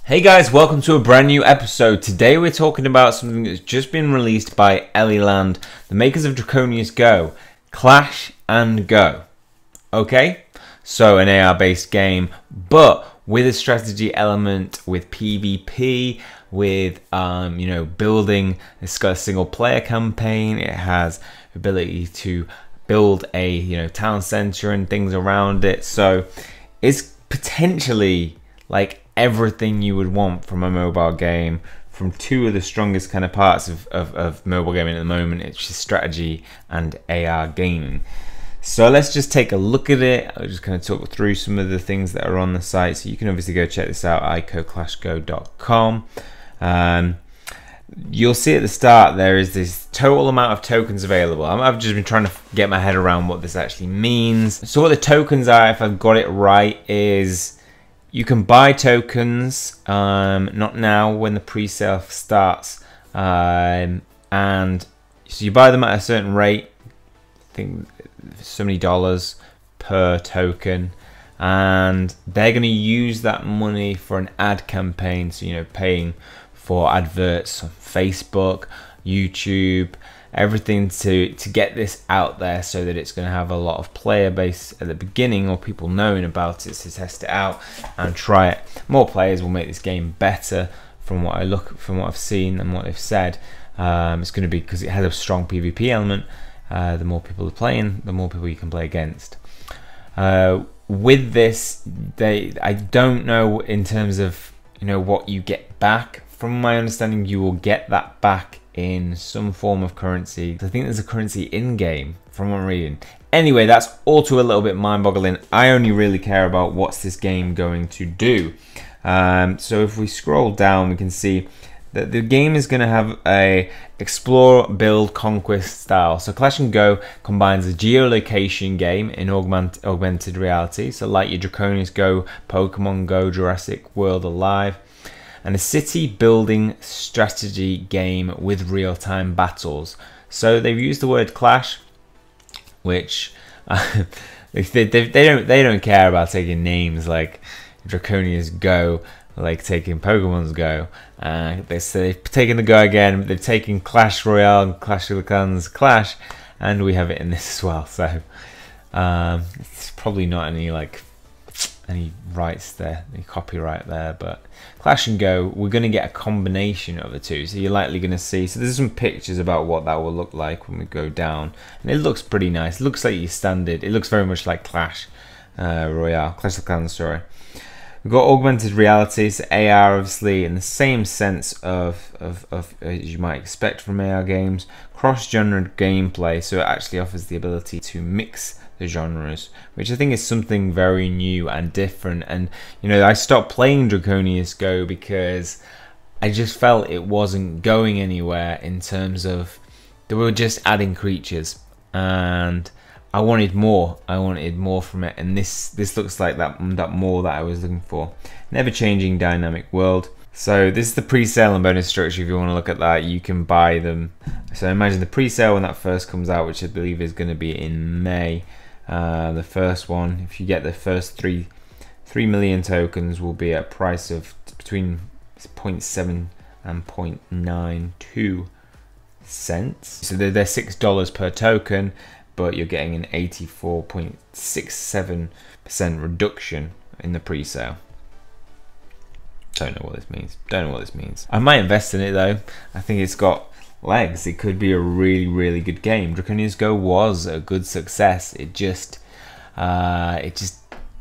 Hey guys, welcome to a brand new episode. Today we're talking about something that's just been released by ELYLAND, the makers of Draconius Go, Clash and Go. Okay, so an AR based game, but with a strategy element, with PvP, with building. It's got a single player campaign. It has ability to build a town center and things around it. So it's potentially like everything you would want from a mobile game, from two of the strongest kind of parts of mobile gaming at the moment. It's just strategy and AR gaming. So let's just take a look at it. I'll just kind of talk through some of the things that are on the site. So you can obviously go check this out, icoclashgo.com. You'll see at the start there is this total amount of tokens available. I've just been trying to get my head around what this actually means. So what the tokens are, if I've got it right, is you can buy tokens, not now when the pre-sale starts, and so you buy them at a certain rate, I think so many dollars per token, and they're going to use that money for an ad campaign, so paying for adverts on Facebook, YouTube, everything to get this out there so that it's going to have a lot of player base at the beginning, or people knowing about it to test it out and try it. More players will make this game better from what I've seen and what they've said. It's going to be, because it has a strong PvP element, the more people are playing, the more people you can play against. With this, I don't know in terms of what you get back. From my understanding, you will get that back in some form of currency. I think there's a currency in-game from what I'm reading. Anyway, that's all too a little bit mind-boggling. I only really care about what's this game going to do. So if we scroll down, we can see that the game is going to have a explore, build, conquest style. So Clash and Go combines a geolocation game in augmented reality, so like your Draconius Go, Pokemon Go, Jurassic World Alive, and a city building strategy game with real-time battles. So they've used the word clash, which they don't care about taking names like Draconius Go, like taking Pokemon's Go. They've taken the Go again. They've taken Clash Royale and Clash of the Clans Clash, and we have it in this as well. So it's probably not any rights there, any copyright there, but Clash and Go, we're going to get a combination of the two. So you're likely going to see, so there's some pictures about what that will look like when we go down, and it looks pretty nice. It looks like your standard, it looks very much like Clash Royale, Clash of Clans, sorry. We've got augmented reality, so AR obviously in the same sense of as you might expect from AR games. Cross-genre gameplay, so it actually offers the ability to mix the genres, which I think is something very new and different. And I stopped playing Draconius Go because I just felt it wasn't going anywhere in terms of they were just adding creatures, and I wanted more. I wanted more from it, and this looks like that more that I was looking for. Never changing dynamic world. So this is the pre-sale and bonus structure. If you want to look at that, you can buy them. So imagine the pre-sale when that first comes out, which I believe is going to be in May. The first one, if you get the first 3 million tokens, will be at a price of between 0.7 and 0.92 cents. So they're $6 per token, but you're getting an 84.67% reduction in the pre-sale. Don't know what this means. Don't know what this means. I might invest in it though. I think it's got legs. It could be a really, really good game. Draconius Go was a good success. It just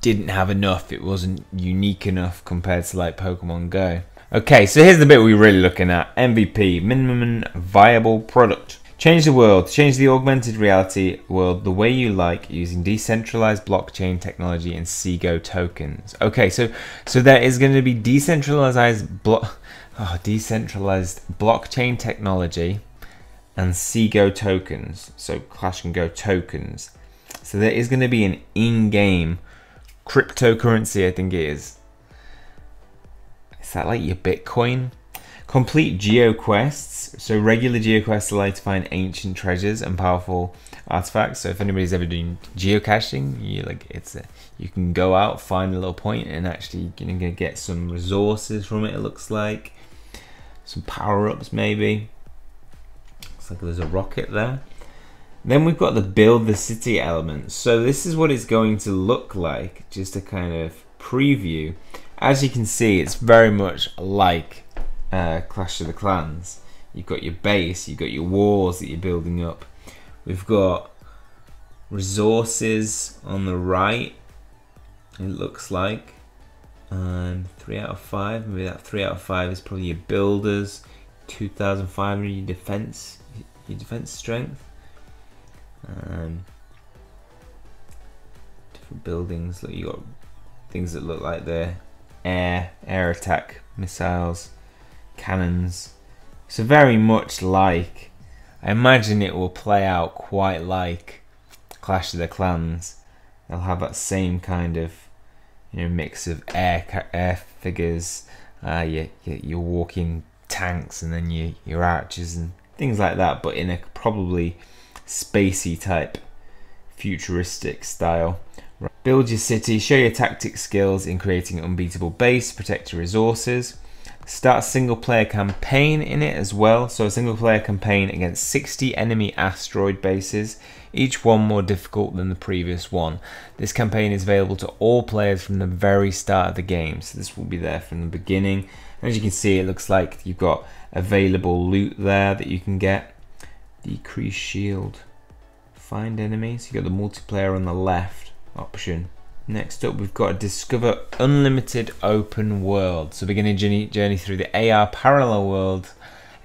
didn't have enough. It wasn't unique enough compared to like Pokemon Go. Okay, so here's the bit we're really looking at. MVP, minimum viable product. Change the world. Change the augmented reality world the way you like using decentralized blockchain technology and Seago tokens. Okay, so there is going to be decentralized blockchain technology and Seago tokens. So Clash and Go tokens. So there is going to be an in-game cryptocurrency, I think it is. Is that like your Bitcoin? Complete geoquests. So regular geoquests allow you to find ancient treasures and powerful artifacts. So if anybody's ever doing geocaching, you can go out, find a little point, and actually you're gonna get some resources from it. It looks like some power-ups maybe. Looks like there's a rocket there. Then we've got the build the city element. So this is what it's going to look like, just a kind of preview. As you can see, it's very much like Clash of the Clans. You've got your base, you've got your walls that you're building up. We've got resources on the right, it looks like. 3 out of 5, maybe that 3 out of 5 is probably your builders. 2,500 your defense strength. Different buildings. Look, you got things that look like they're air attack missiles, cannons. So very much like, I imagine it will play out quite like Clash of the Clans. They'll have that same kind of, mix of air figures, your walking tanks, and then your archers and things like that, but in a probably spacey type, futuristic style. Build your city, show your tactic skills in creating an unbeatable base, protect your resources. Start a single player campaign in it as well. So a single player campaign against 60 enemy asteroid bases, each one more difficult than the previous one. This campaign is available to all players from the very start of the game. So this will be there from the beginning. And as you can see, it looks like you've got available loot there that you can get. Decrease shield. Find enemies. You've got the multiplayer on the left option. Next up, we've got Discover Unlimited Open World. So begin a journey through the AR parallel world,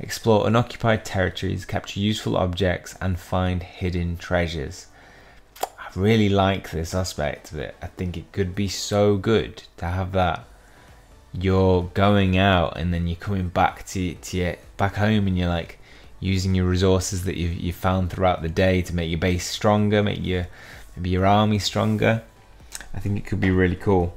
explore unoccupied territories, capture useful objects, and find hidden treasures. I really like this aspect of it. I think it could be so good to have that. You're going out and then you're coming back back home, and you're like using your resources that you found throughout the day to make your base stronger, make maybe your army stronger. I think it could be really cool.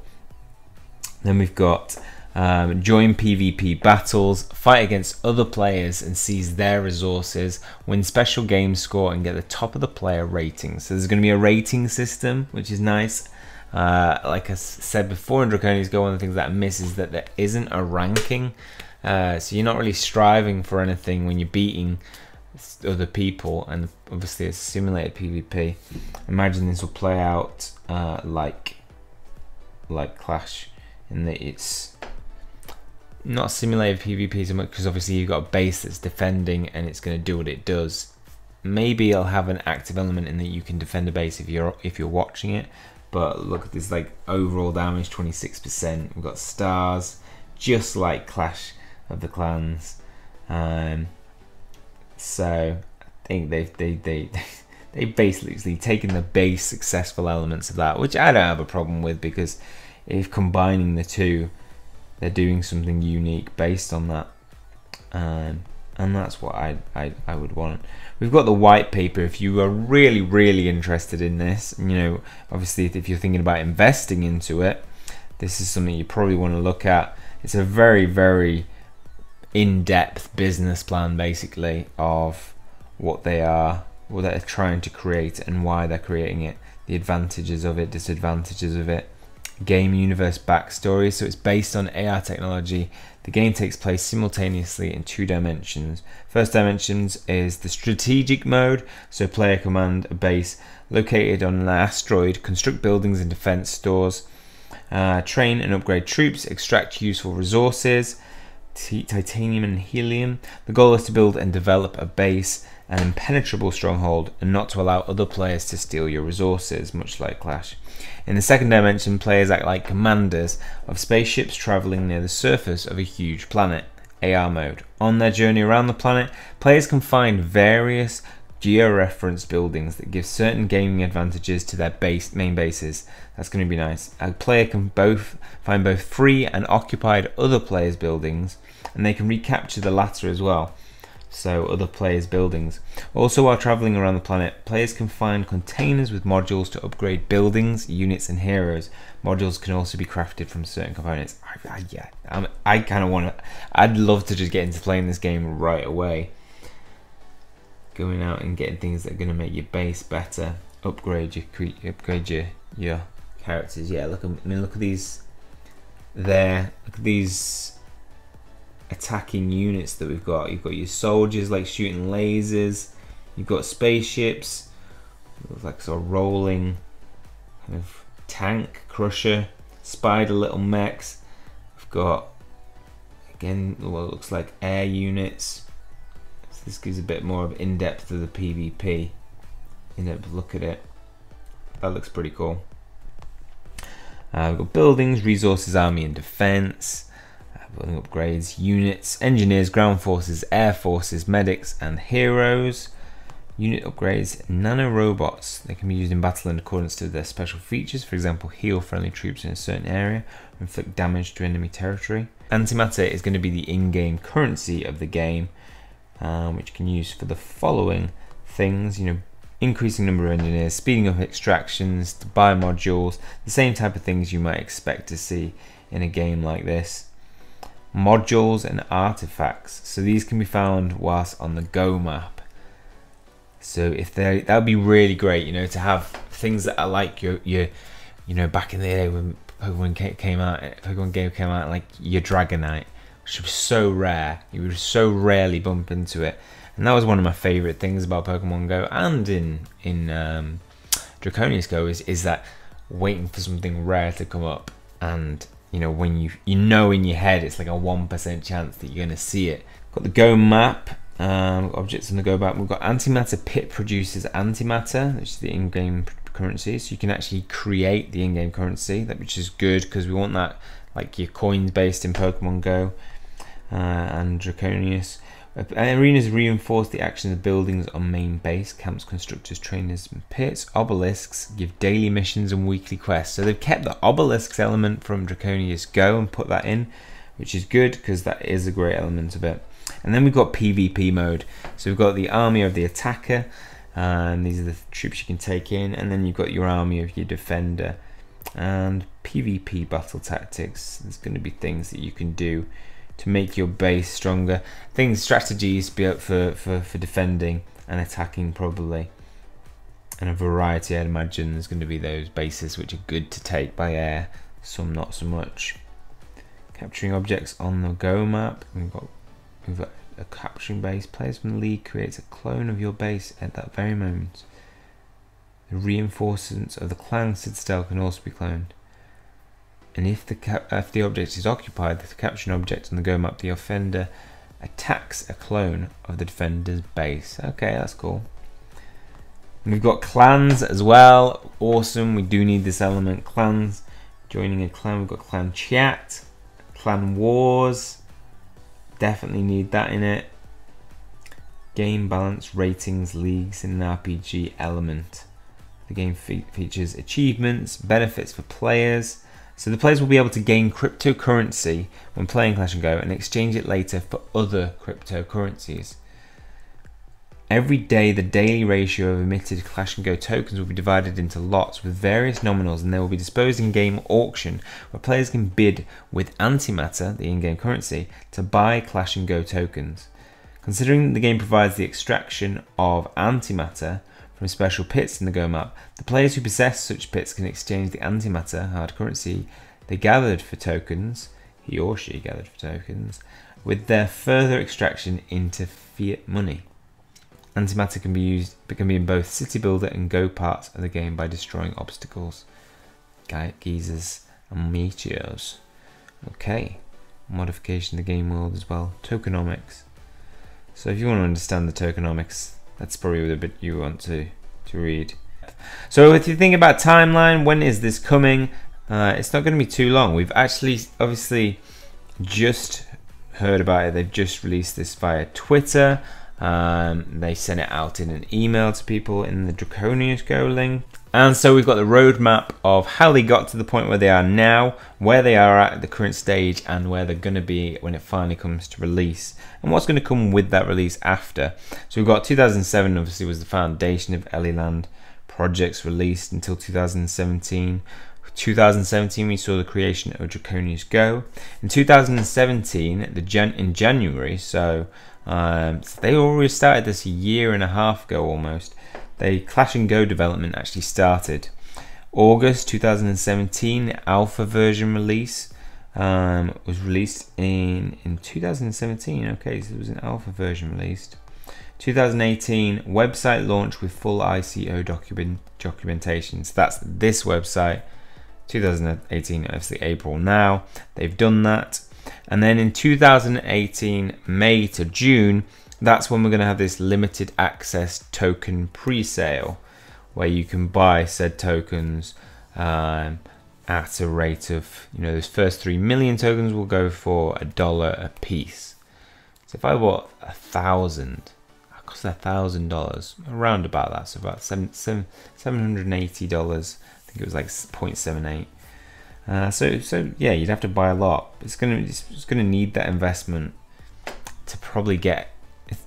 Then we've got join PvP battles, fight against other players and seize their resources, win special game score and get the top of the player rating. So there's going to be a rating system, which is nice. Like I said before in Draconius, one of the things that I miss is that there isn't a ranking. So you're not really striving for anything when you're beating other people, and obviously it's simulated PvP. Imagine this will play out like Clash, in that it's not simulated PvP so much, because obviously you've got a base that's defending and it's going to do what it does. Maybe it'll have an active element in that you can defend a base if you're watching it. But look at this, like overall damage 26%. We've got stars, just like Clash of the Clans. So I think they've basically taken the base successful elements of that, which I don't have a problem with, because if combining the two, they're doing something unique based on that, and that's what I would want. We've got the white paper if you are really interested in this. Obviously if you're thinking about investing into it, this is something you probably want to look at. It's a very in-depth business plan, basically, of what they're trying to create and why they're creating it, the advantages of it, disadvantages of it. Game universe backstory. So it's based on AR technology. The game takes place simultaneously in 2 dimensions. First dimension is the strategic mode, so player command a base located on an asteroid, construct buildings and defense stores, train and upgrade troops, extract useful resources, titanium and helium. The goal is to build and develop a base, an impenetrable stronghold, and not to allow other players to steal your resources, much like Clash. In the second dimension, players act like commanders of spaceships traveling near the surface of a huge planet. AR mode. On their journey around the planet, players can find various geo-referenced buildings that give certain gaming advantages to their main bases. That's going to be nice. A player can find both free and occupied other players' buildings, and they can recapture the latter as well. So other players' buildings. Also, while traveling around the planet, players can find containers with modules to upgrade buildings, units and heroes. Modules can also be crafted from certain components. I kind of want to, I'd love to just get into playing this game right away. going out and getting things that are going to make your base better, upgrade your characters. Yeah, look, I mean, look at these there. Look at these attacking units that we've got. You've got your soldiers like shooting lasers. You've got spaceships, like sort of rolling kind of tank crusher, spider little mechs. We've got again what looks like air units. So this gives a bit more of in-depth to the PvP. In-depth look at it. That looks pretty cool. We've got buildings, resources, army and defense. Building upgrades, units, engineers, ground forces, air forces, medics and heroes. Unit upgrades, nano robots. They can be used in battle in accordance to their special features. For example, heal friendly troops in a certain area, inflict damage to enemy territory. Antimatter is going to be the in-game currency of the game, which you can use for the following things. You know, increasing number of engineers, speeding up extractions, to buy modules, the same type of things you might expect to see in a game like this. Modules and artifacts, so these can be found whilst on the Go map. So if that would be really great, you know, to have things that are like your you know, back in the day when Pokemon Game came out, like your Dragonite, which was so rare. You would so rarely bump into it, and that was one of my favorite things about Pokemon Go and in Draconius Go is that waiting for something rare to come up. And you know, when you know in your head it's like a 1% chance that you're going to see it. Got the Go map, objects on the Go map. We've got antimatter pit produces antimatter, which is the in-game currency. So you can actually create the in-game currency, which is good because we want that like your coins based in Pokemon Go and Draconius. Arenas reinforce the action of buildings on main base, camps, constructors, trainers and pits. Obelisks give daily missions and weekly quests. So they've kept the obelisks element from Draconius Go and put that in, which is good because that is a great element of it. And then we've got PvP mode. So we've got the army of the attacker, and these are the troops you can take in, and then you've got your army of your defender. And PvP battle tactics, there's going to be things that you can do to make your base stronger. Strategies for defending and attacking probably. And a variety, I'd imagine there's going to be those bases which are good to take by air, some not so much. Capturing objects on the Go map. We've got a capturing base. Players from the league creates a clone of your base at that very moment. The reinforcements of the clan citadel can also be cloned. And if the object is occupied, the capturing object on the Go map, the offender attacks a clone of the defender's base. Okay, that's cool. And we've got clans as well. Awesome, we do need this element. Clans, joining a clan. We've got clan chat, clan wars. Definitely need that in it. Game balance, ratings, leagues, and an RPG element. The game features achievements, benefits for players. So the players will be able to gain cryptocurrency when playing Clash & Go and exchange it later for other cryptocurrencies. Every day, the daily ratio of emitted Clash & Go tokens will be divided into lots with various nominals, and they will be disposed in game auction where players can bid with antimatter, the in-game currency, to buy Clash & Go tokens. Considering the game provides the extraction of antimatter from special pits in the Go map, the players who possess such pits can exchange the antimatter hard currency they gathered for tokens, he or she gathered for tokens, with their further extraction into fiat money. Antimatter can be in both City Builder and Go parts of the game by destroying obstacles, geysers and meteors. Okay, modification of the game world as well. Tokenomics. So if you want to understand the tokenomics, that's probably the bit you want to read. So if you think about timeline, when is this coming? It's not going to be too long. We've actually obviously just heard about it. They've just released this via Twitter. They sent it out in an email to people in the Draconius Go link. And so we've got the roadmap of how they got to the point where they are now, where they are at the current stage, and where they're going to be when it finally comes to release, and what's going to come with that release after. So we've got 2007 obviously was the foundation of ELYLAND projects released until 2017. 2017, we saw the creation of Draconius Go. In 2017, in January, so they already started this a year and a half ago almost. The Clash and Go development actually started. August 2017, alpha version release was released in 2017. Okay, so it was an alpha version released. 2018, website launch with full ICO documentation. So that's this website. 2018, obviously April now, they've done that. And then in 2018, May to June, that's when we're going to have this limited access token pre-sale, where you can buy said tokens at a rate of, those first 3 million tokens will go for $1 a piece. So if I bought 1,000, it cost $1,000, around about that, so about $780. I think it was like 0.78. So yeah, you'd have to buy a lot. It's gonna need that investment to probably get.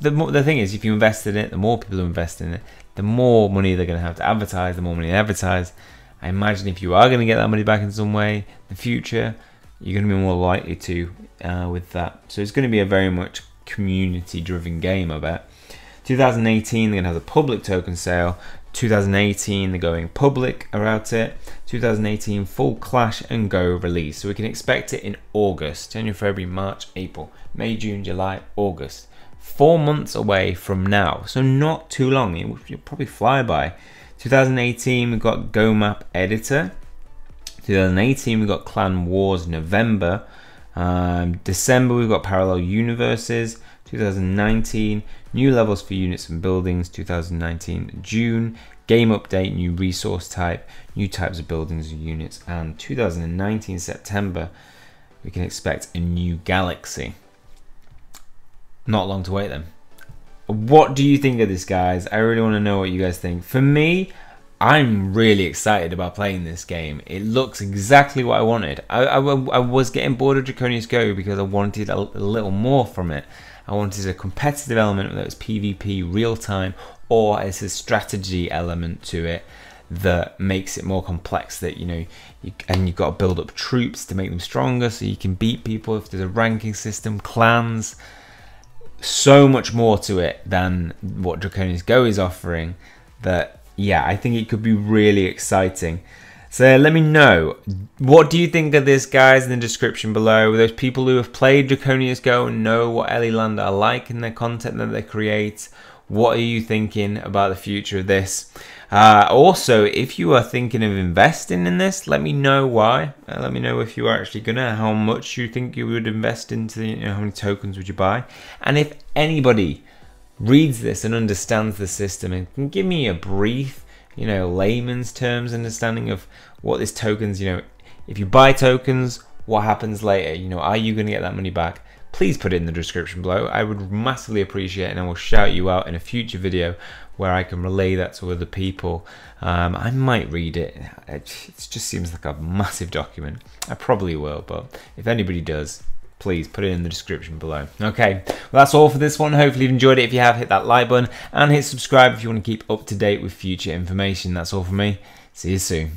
The thing is, if you invest in it, the more people who invest in it, the more money they're gonna have to advertise. The more money they advertise, I imagine if you are gonna get that money back in some way in the future, you're gonna be more likely to with that. So it's gonna be a very much community-driven game, I bet. 2018, they're gonna have the public token sale. 2018, they're going public about it. 2018, full Clash and Go release. So we can expect it in August. January, February, March, April, May, June, July, August. 4 months away from now. So not too long. You'll probably fly by. 2018, we've got Go Map Editor. 2018, we've got Clan Wars November. December, we've got Parallel Universes. 2019, new levels for units and buildings. 2019 June, game update, new resource type, new types of buildings and units. And 2019 September, we can expect a new galaxy. Not long to wait then. What do you think of this, guys? I really want to know what you guys think. For me, I'm really excited about playing this game. It looks exactly what I wanted. I was getting bored of Draconius Go because I wanted a little more from it. I wanted a competitive element that was PvP real time, or as a strategy element to it that makes it more complex, that and you've got to build up troops to make them stronger so you can beat people if there's a ranking system, clans. So much more to it than what Draconius Go is offering, that yeah, I think it could be really exciting. So let me know, what do you think of this, guys, in the description below. Those people who have played Draconius Go and know what ELYLAND are like in their content that they create. What are you thinking about the future of this? Also, if you are thinking of investing in this, let me know why. Let me know if you are actually gonna, how much you think you would invest into, how many tokens would you buy? And if anybody reads this and understands the system and can give me a brief, layman's terms understanding of what this tokens, if you buy tokens, what happens later? Are you going to get that money back? Please put it in the description below. I would massively appreciate it, and I will shout you out in a future video where I can relay that to other people. I might read it. It just seems like a massive document. I probably will, but if anybody does, please put it in the description below. Okay, well, that's all for this one. Hopefully you've enjoyed it. If you have, hit that like button and hit subscribe if you want to keep up to date with future information. That's all from me. See you soon.